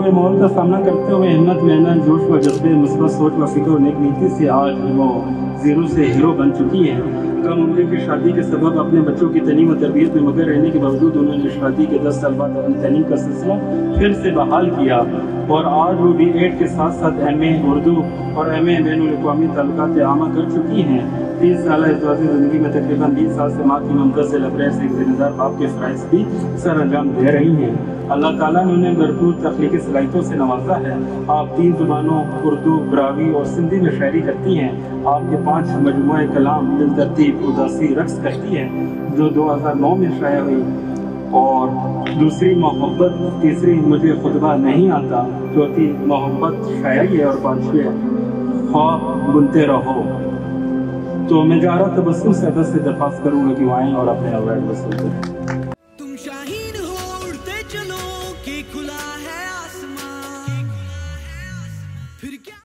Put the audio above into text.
माहौल का सामना करते हुए हिम्मत, मेहनत, जोश व जज्बे, मुस्बत सोच व फिक्र और नेक नीति से आज वो जीरो से हीरो बन चुकी हैं। कम उम्र की शादी के सबब अपने बच्चों की तालीम और तरबियत में मगर रहने के बावजूद उन्होंने शादी के 10 साल बाद अपनी तालीम का सिलसिला फिर से बहाल किया और आज वो B.Ed के साथ साथ MA उर्दू और MA बैनुल-अक़वामी ताल्लुकात आमा कर चुकी हैं। 30 साल इज़्ज़ाती ज़िंदगी में तकरीबन 20 साल से माँ की ममता से लबरेज एक ज़िम्मेदार बाप के फ़राइज़ भी सर अंजाम दे रही हैं। अल्लाह ताला ने उन्हें भरपूर तख्लीकी सलाहियतों से नवाजा है। आप 3 ज़ुबानों उर्दू, ब्रावी और सिंधी में शायरी करती हैं। आपके 5 मजमूए कलाम दिल तरतीब, उदासी, रक्स करती है जो 2009 में शाया हुई, और दूसरी मोहब्बत, तीसरी मुझे खुतबा नहीं आता, चौथी मोहब्बत शायरी है, और 5वीं ख्वाब बुनते रहो। तो मैं जा रहा तबस्सुम से अदब से दरख्वास्त करूँगा कि वो आएँ और अपने अवार्ड वसूल करें। तुम शाहीन हो उड़ते चलो कि खुला है आसमान, फिर क्या